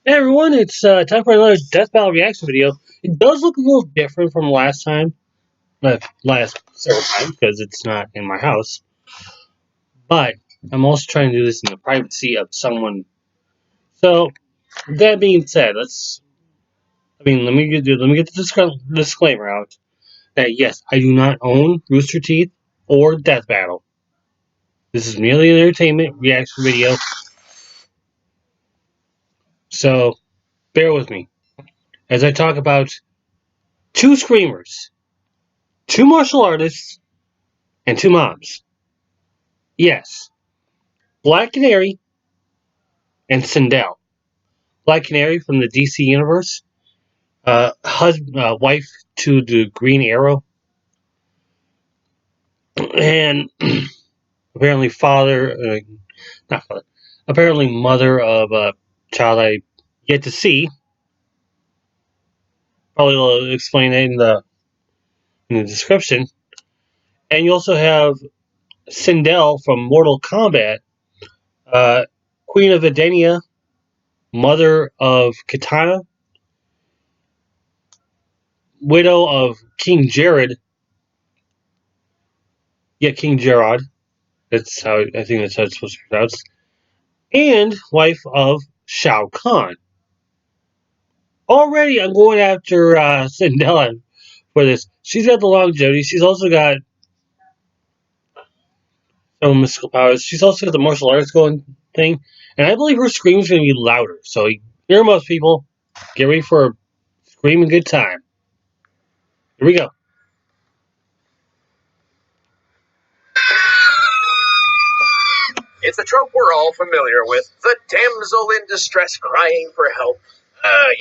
Hey everyone, it's time for another Death Battle reaction video. It does look a little different from last time, last several times, because it's not in my house. But I'm also trying to do this in the privacy of someone. So that being said, let me get the disclaimer out that yes, I do not own Rooster Teeth or Death Battle. This is merely an entertainment reaction video, so bear with me as I talk about two screamers, two martial artists, and two moms. Yes, Black Canary and Sindel. Black Canary from the DC Universe, wife to the Green Arrow, and apparently not father, apparently mother of a child I yet to see. Probably will explain it in the description. And you also have Sindel from Mortal Kombat, uh, Queen of Edenia, mother of Katana, widow of King Jared. Yeah, King Gerard. I think that's how it's supposed to be pronounced. And wife of Shao Kahn. Already, I'm going after Cinderella for this. She's got the longevity. She's also got some mystical powers. She's also got the martial arts going thing. And I believe her scream is going to be louder. So, earmuffs, people. Get ready for a screaming good time. Here we go. It's a trope we're all familiar with. The damsel in distress crying for help.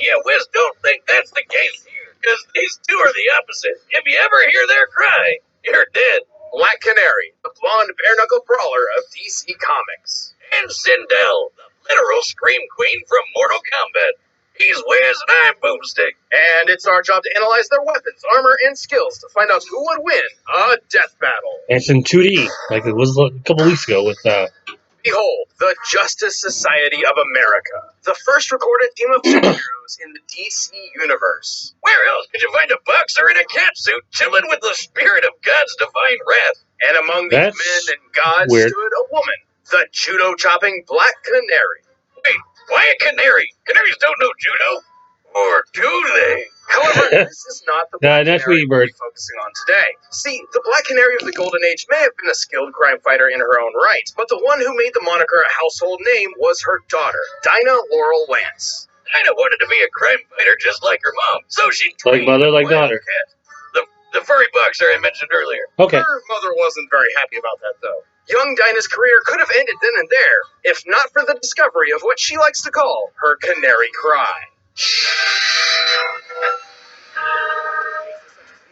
Yeah, Wiz don't think that's the case here, because these two are the opposite. If you ever hear their cry, you're dead. Black Canary, the blonde bare-knuckle brawler of DC Comics. And Sindel, the literal scream queen from Mortal Kombat. He's Wiz and I'm Boomstick. And it's our job to analyze their weapons, armor, and skills to find out who would win a death battle. And it's in 2D, like it was a couple weeks ago with Behold, the Justice Society of America, the first recorded team of superheroes in the DC Universe. Where else could you find a boxer in a catsuit chilling with the spirit of God's divine wrath? And among these men and gods weird. stood a woman, the judo-chopping Black Canary. Wait, why a canary? Canaries don't know judo. Or do they? However, this is not the Black Canary we'll be focusing on today. See, the Black Canary of the Golden Age may have been a skilled crime fighter in her own right, but the one who made the moniker a household name was her daughter, Dinah Laurel Lance. Dinah wanted to be a crime fighter just like her mom, so she trained like mother, like daughter. The furry boxer I mentioned earlier. Okay. Her mother wasn't very happy about that, though. Young Dinah's career could have ended then and there, if not for the discovery of what she likes to call her canary cry.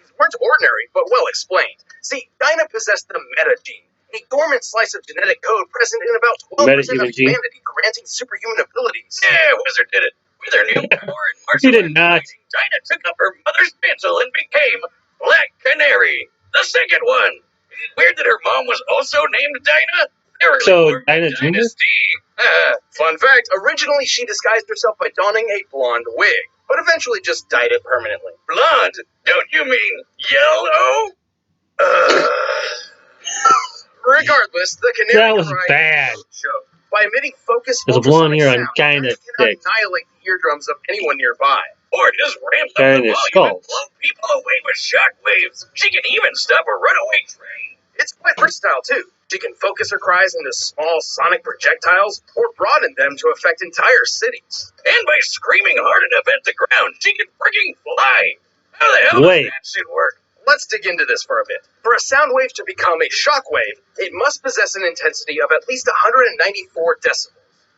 These weren't ordinary, but well explained. See, Dinah possessed the meta gene, a dormant slice of genetic code present in about 12% of humanity, granting superhuman abilities. Yeah, Wizard did it. With her new power and martial He did not. Dinah took up her mother's mantle and became Black Canary, the second one. Weird that her mom was also named Dinah. So, Dinah Jr.? Fun fact, originally she disguised herself by donning a blonde wig, but eventually just dyed it permanently. Blonde? Don't you mean yellow? Regardless, the Canary that was bad. By emitting focused There's a blonde here on Dinah can annihilate the eardrums of anyone nearby. Or just ramp up the volume and blow people away with shockwaves. She can even stop a runaway train. It's quite versatile, too. She can focus her cries into small sonic projectiles or broaden them to affect entire cities. And by screaming hard enough at the ground, she can freaking fly. How the hell does that shit work? Let's dig into this for a bit. For a sound wave to become a shockwave, it must possess an intensity of at least 194 decibels.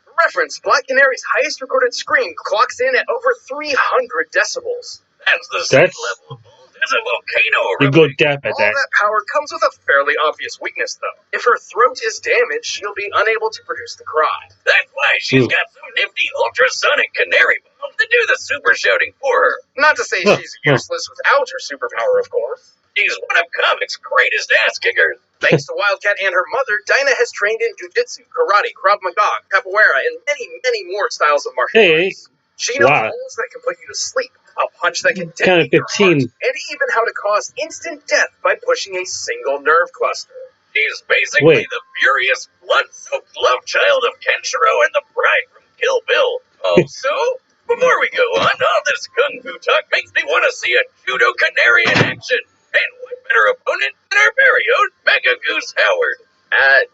For reference, Black Canary's highest recorded scream clocks in at over 300 decibels. That's the same level of bold as a volcano. You go deaf at that. All that power comes with a fairly obvious weakness, though. If her throat is damaged, she'll be unable to produce the cry. That's why she's got some nifty ultrasonic canary bombs to do the super shouting for her. Not to say she's useless without her superpower, of course. She's one of comics' greatest ass kickers. Thanks to Wildcat and her mother, Dinah has trained in jujitsu, karate, Krav Maga, capoeira, and many, many more styles of martial arts. She knows holes that can put you to sleep, a punch that can detonate your heart, and even how to cause instant death by pushing a single nerve cluster. She's basically the furious, blood-soaked love child of Kenshiro and the bride from Kill Bill. Also, before we go on, all this kung fu talk makes me want to see a judo canary in action. And what better opponent than our very own Mega Goose Howard?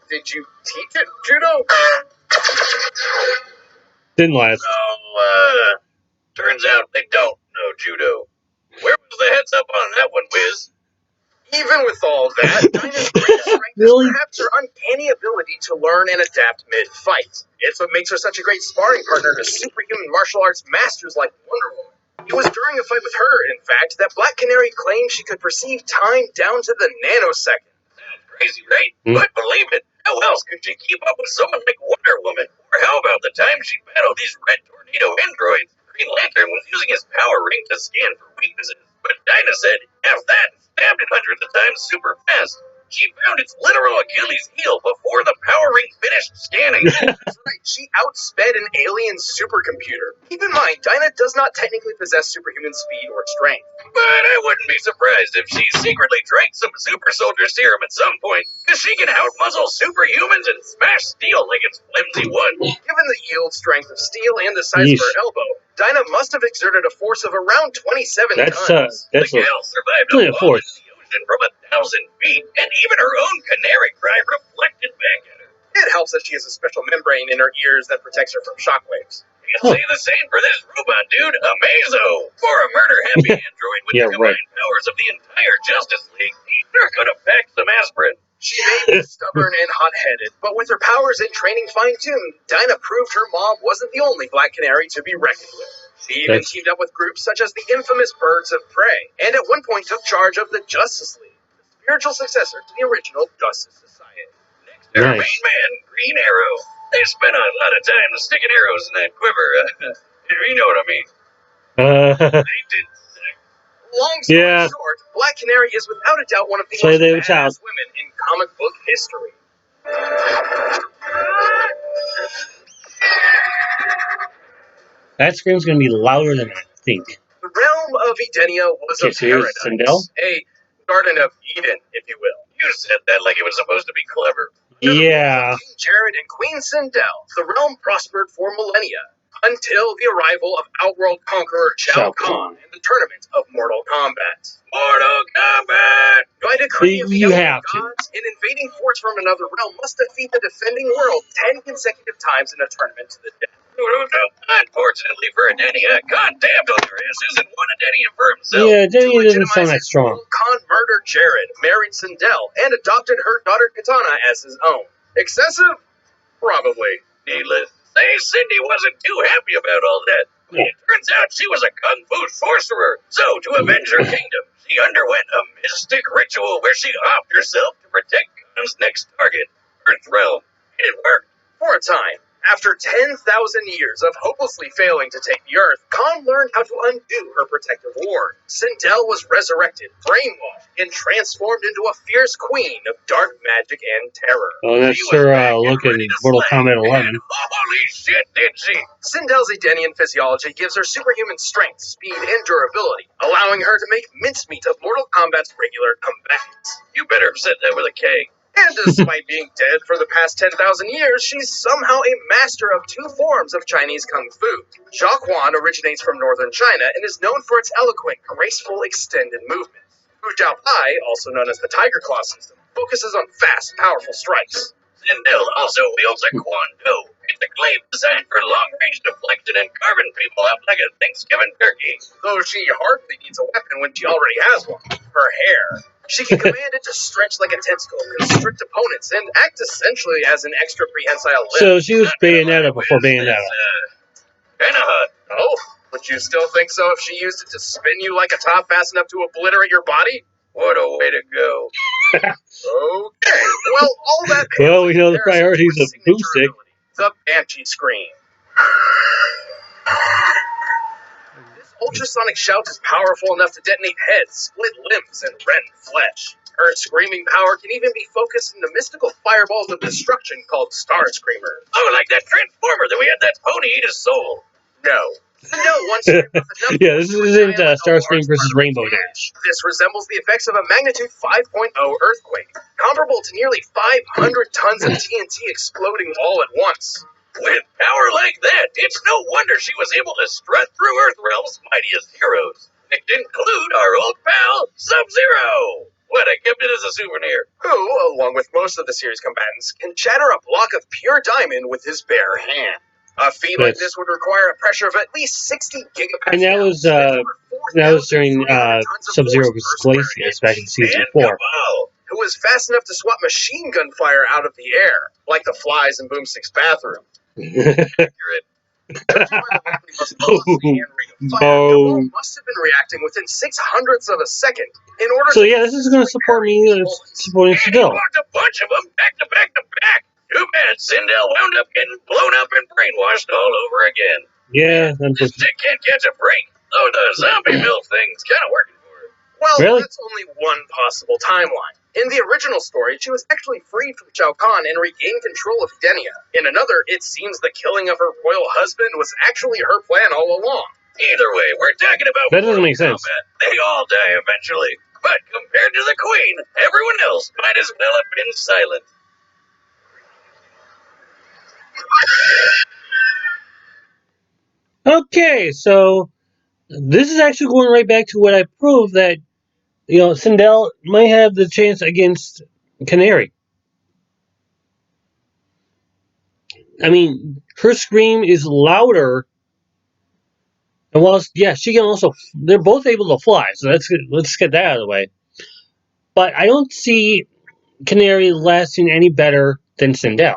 Did you teach it judo? Didn't last. So, turns out they don't know judo. Where was the heads up on that one, Wiz? Even with all that, Dinah's great strength is perhaps her uncanny ability to learn and adapt mid-fight. It's what makes her such a great sparring partner to superhuman martial arts masters like Wonder Woman. It was during a fight with her, in fact, that Black Canary claimed she could perceive time down to the nanosecond. Sounds crazy, right? But believe it, how else could she keep up with someone like Wonder Woman? Or how about the time she battled these red tornado androids? Green Lantern was using his power ring to scan for weaknesses, but Dinah said, F that, and stabbed it hundreds of times super fast. She found its literal Achilles heel before the power ring finished scanning. That's right, she outsped an alien supercomputer. Keep in mind, Dinah does not technically possess superhuman speed or strength. But I wouldn't be surprised if she secretly drank some super soldier serum at some point, because she can outmuzzle superhumans and smash steel like it's flimsy wood. Given the yield strength of steel and the size of her elbow, Dinah must have exerted a force of around 27 tons. That's the gal survived a fall into the ocean from 1,000 feet, and even her own canary cry reflected back at her. It helps that she has a special membrane in her ears that protects her from shockwaves. You can say the same for this robot dude, Amazo. For a murder-happy android with the combined powers of the entire Justice League, he sure could have packed some aspirin. She may be stubborn and hot-headed, but with her powers and training fine-tuned, Dinah proved her mom wasn't the only Black Canary to be reckoned with. She even teamed up with groups such as the infamous Birds of Prey, and at one point took charge of the Justice League, the spiritual successor to the original Justice Society. Next to her main man, Green Arrow. They spent a lot of time sticking arrows in that quiver, you know what I mean. They did. Long story short, Black Canary is without a doubt one of the most badass women in comic book history. That scream's going to be louder than I think. The realm of Edenia was a paradise. A Garden of Eden, if you will. You said that like it was supposed to be clever. Yeah. King Jared and Queen Sindel, the realm prospered for millennia, until the arrival of Outworld Conqueror Shao Kahn and the tournament of Mortal Kombat. Mortal Kombat! By decree of the gods, an invading force from another realm must defeat the defending world 10 consecutive times in a tournament to the death. Unfortunately for Edenia, Khan damned on their asses and won Edenia for himself. Yeah, Edenia doesn't sound that strong. Khan murdered Jared, married Sindel, and adopted her daughter Katana as his own. Excessive? Probably. Needless to say, Cindy wasn't too happy about all that. It turns out she was a kung fu sorcerer, so to avenge her kingdom, she underwent a mystic ritual where she offed herself to protect Khan's next target, Earth Realm. And it worked. For a time. After 10,000 years of hopelessly failing to take the Earth, Khan learned how to undo her protective ward. Sindel was resurrected, brainwashed, and transformed into a fierce queen of dark magic and terror. Oh, that's her look in Mortal Kombat 11. Holy shit, did she! Sindel's Edenian physiology gives her superhuman strength, speed, and durability, allowing her to make mincemeat of Mortal Kombat's regular combatants. You better have said that with a K. And despite being dead for the past 10,000 years, she's somehow a master of two forms of Chinese Kung Fu. Jiaquan originates from northern China and is known for its eloquent, graceful, extended movements. Fu Jiao Pai, also known as the Tiger Claw system, focuses on fast, powerful strikes. Sindel also wields a Quan Do. It's a glaive designed for long-range deflection and carving people up like a Thanksgiving turkey. Though she hardly needs a weapon when she already has one. Her hair. She can command it to stretch like a tentacle, constrict opponents, and act essentially as an extra prehensile limb. So she was Bayonetta before Bayonetta. Kinda hot. Oh, would you still think so if she used it to spin you like a top fast enough to obliterate your body? What a way to go. Okay, well, all that... Well, we know the priorities of Boostic. The Banshee Scream. Ultrasonic shout is powerful enough to detonate heads, split limbs, and rend flesh. Her screaming power can even be focused into mystical fireballs of destruction called Star Screamers. Oh, like that Transformer that we had that pony eat his soul. No. Sindel once with enough yeah, this isn't Starscream versus Rainbow Dash. This resembles the effects of a magnitude 5.0 earthquake, comparable to nearly 500 tons of TNT exploding all at once. With power like that, it's no wonder she was able to strut through Earthrealm's mightiest heroes. It include our old pal, Sub-Zero! What, I kept it as a souvenir. Who, along with most of the series combatants, can shatter a block of pure diamond with his bare hand. A feat like this would require a pressure of at least 60 gigapascals. And that was during Sub-Zero vs. Glacius back in season 4. Who was fast enough to swap machine gun fire out of the air, like the flies in Boomstick's bathroom. Accurate. Must have been reacting within 600ths of a second in order. So yeah, this is going to support me supporting Sindel. He blocked a bunch of them back to back to back. Too bad Sindel wound up getting blown up and brainwashed all over again. Yeah, this chick can't catch a break. Though the zombie milk thing's kind of working for her. Well, really? That's only one possible timeline. In the original story, she was actually freed from Shao Kahn and regained control of Edenia. In another, it seems the killing of her royal husband was actually her plan all along. Either way, we're talking about that doesn't make sense. Kombat. They all die eventually. But compared to the Queen, everyone else might as well have been silent. Okay, so this is actually going right back to what I proved that, Sindel might have the chance against Canary. I mean, her scream is louder. And whilst, yeah, she can also, they're both able to fly, so let's get that out of the way. But I don't see Canary lasting any better than Sindel.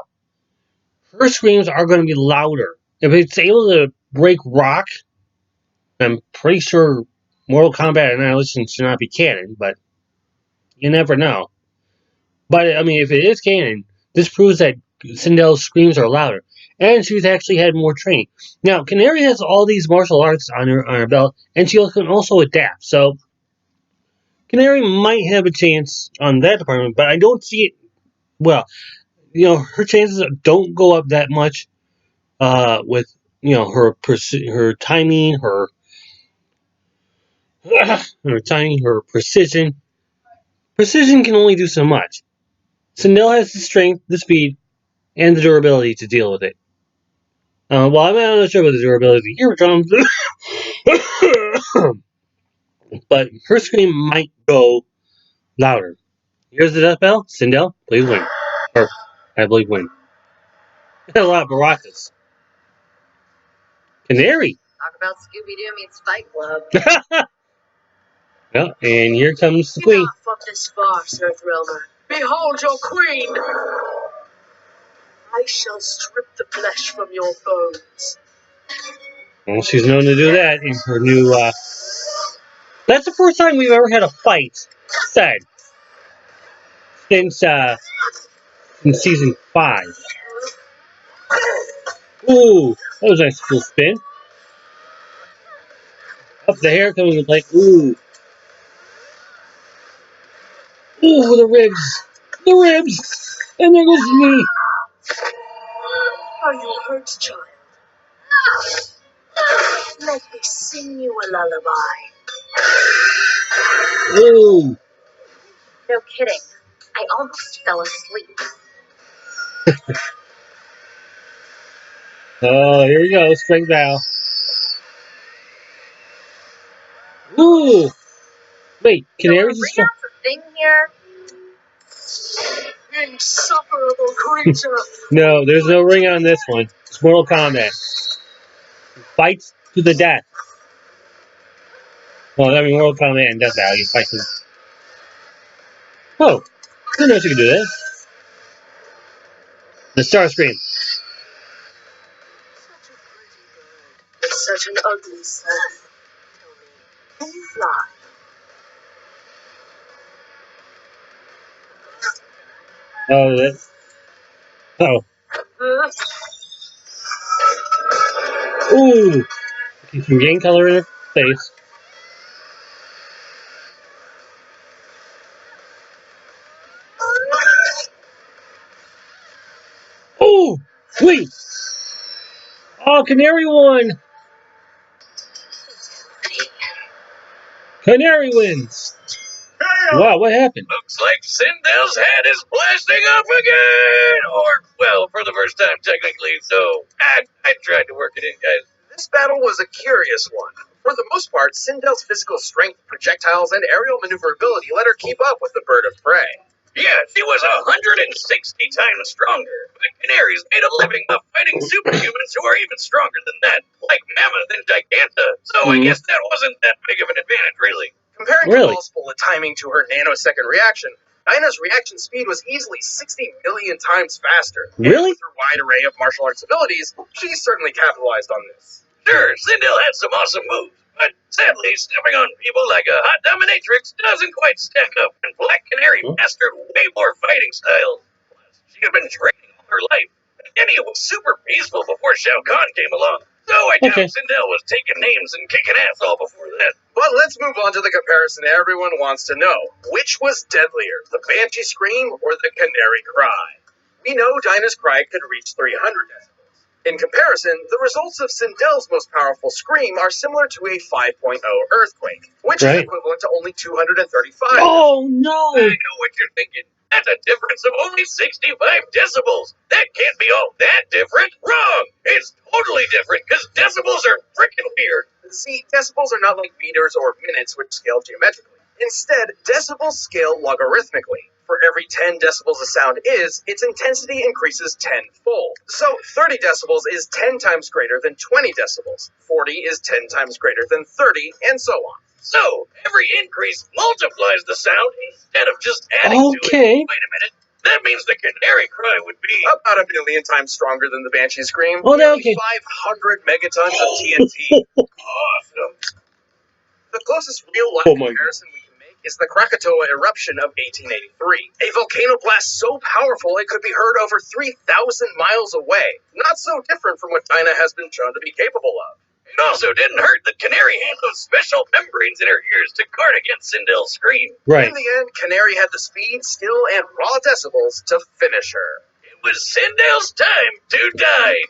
Her screams are going to be louder. If it's able to break rock, I'm pretty sure Mortal Kombat Annihilation should not be canon, but you never know. But, I mean, if it is canon, this proves that Sindel's screams are louder. And she's actually had more training. Now, Canary has all these martial arts on her belt, and she can also adapt. So, Canary might have a chance on that department, but I don't see it. Well, her chances don't go up that much with her timing, her timing, her precision. Precision can only do so much. Sindel has the strength, the speed, and the durability to deal with it. Well, I'm not sure about the durability here, but her scream might go louder. Here's the death bell. Sindel, please win. Or, I believe win. A lot of maracas. Canary. Talk about Scooby-Doo meets Fight Club. Well, and here comes the queen. Enough of this farce, Earthrealmer. Behold your queen! I shall strip the flesh from your bones. Well, she's known to do that in her new, That's the first time we've ever had a fight said since season 5. Ooh, that was a nice cool spin. Up the hair coming like, ooh. Ooh, the ribs. The ribs. And there goes me. Are you hurt, child? Let me sing you a lullaby. Ooh. No kidding. I almost fell asleep. Oh, here you go. Strength Vow. Ooh. Wait, Canary's Bring out the thing here. Insufferable creature. No, there's no ring on this one. It's Mortal Kombat. Fights to the death. Well, I mean, Mortal Kombat and Death Valley fights to... Oh, I didn't know she could do that. The Starscream. Such an ugly son. Can you fly? Oh, that... Oh. Ooh. Get some game color in her face. Ooh! Wait! Oh, Canary won! Canary wins. Wow, what happened? Looks like Sindel's head is blasting off again! Or, well, for the first time, technically, so I tried to work it in, guys. This battle was a curious one. For the most part, Sindel's physical strength, projectiles, and aerial maneuverability let her keep up with the bird of prey. Yeah, she was 160 times stronger, but Canaries made a living of fighting superhumans who are even stronger than that, like Mammoth and Giganta, so I guess that wasn't that big of an advantage, really. Comparing Cabal's bullet timing to her nanosecond reaction, Dinah's reaction speed was easily 60 million times faster. Really? And with her wide array of martial arts abilities, she certainly capitalized on this. Sure, Sindel had some awesome moves, but sadly, stepping on people like a hot dominatrix doesn't quite stack up, and Black Canary mastered way more fighting styles. Plus, she had been training all her life. Edenia was super peaceful before Shao Kahn came along, so I doubt Sindel was taking names and kicking ass all before that. But let's move on to the comparison everyone wants to know. Which was deadlier, the Banshee Scream or the Canary Cry? We know Dinah's cry could reach 300 decibels. In comparison, the results of Sindel's most powerful scream are similar to a 5.0 earthquake, which is equivalent to only 235. Oh, no! I know what you're thinking. That's a difference of only 65 decibels. That can't be all that different. Wrong! It's totally different, because decibels are freaking weird. See, decibels are not like meters or minutes, which scale geometrically. Instead, decibels scale logarithmically. For every 10 decibels a sound is, its intensity increases tenfold. So 30 decibels is 10 times greater than 20 decibels. 40 is 10 times greater than 30, and so on. So, every increase multiplies the sound instead of just adding to it. Wait a minute. That means the Canary Cry would be about 1,000,000 times stronger than the Banshee Scream. Oh, no, 500 megatons of TNT. Awesome. The closest real-life comparison we can make is the Krakatoa eruption of 1883. A volcano blast so powerful it could be heard over 3,000 miles away. Not so different from what Dinah has been shown to be capable of. It also didn't hurt that Canary had those special membranes in her ears to guard against Sindel's scream. Right. In the end, Canary had the speed, skill, and raw decibels to finish her. It was Sindel's time to die.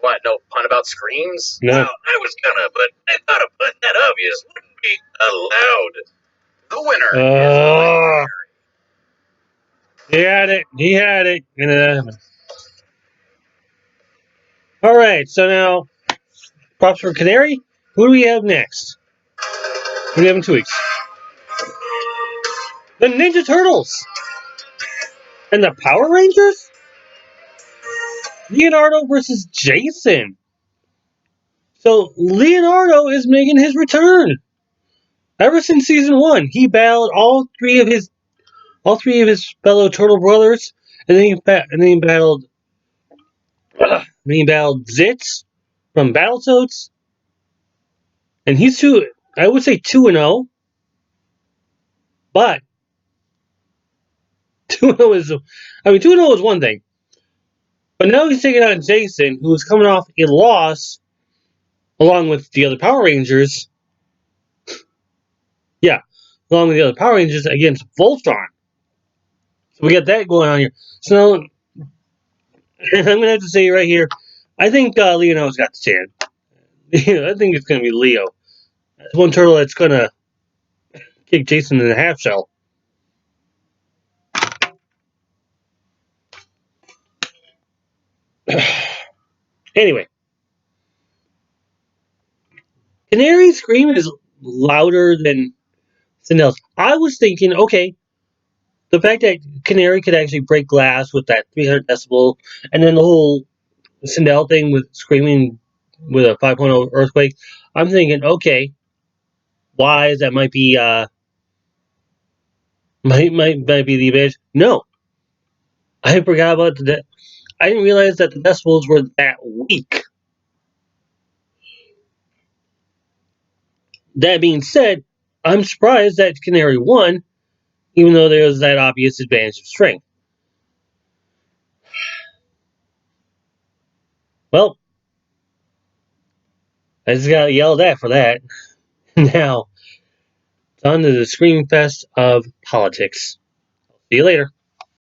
What, no pun about screams? No. Well, I was gonna, but I thought a pun that obvious wouldn't be allowed. The winner is Canary. He had it. All right, so now, props for Canary. Who do we have next? Who do we have in 2 weeks? The Ninja Turtles. And the Power Rangers? Leonardo versus Jason. So, Leonardo is making his return. Ever since season 1, he battled all three of his fellow turtle brothers, and then he battled Zitz from Battletoads, and he's I would say 2-0, but 2-0 is 2-0 is one thing, but now he's taking on Jason, who's coming off a loss along with the other Power Rangers. Yeah, along with the other Power Rangers against Voltron. So we got that going on here. So I'm going to have to say right here, I think Leonardo's got the chance. I think it's going to be Leo. That's one turtle that's going to kick Jason in the half shell. Anyway. Canary's scream is louder than Sindel's. I was thinking, okay, the fact that Canary could actually break glass with that 300 decibel, and then the whole Sindel thing with screaming with a 5.0 earthquake, I'm thinking, okay, why that might be might be the advantage. No, I forgot about that. I didn't realize that the decibels were that weak. That being said, I'm surprised that Canary won, even though there was that obvious advantage of strength. Well, I just got yelled at for that. Now, it's on to the Scream Fest of politics. See you later.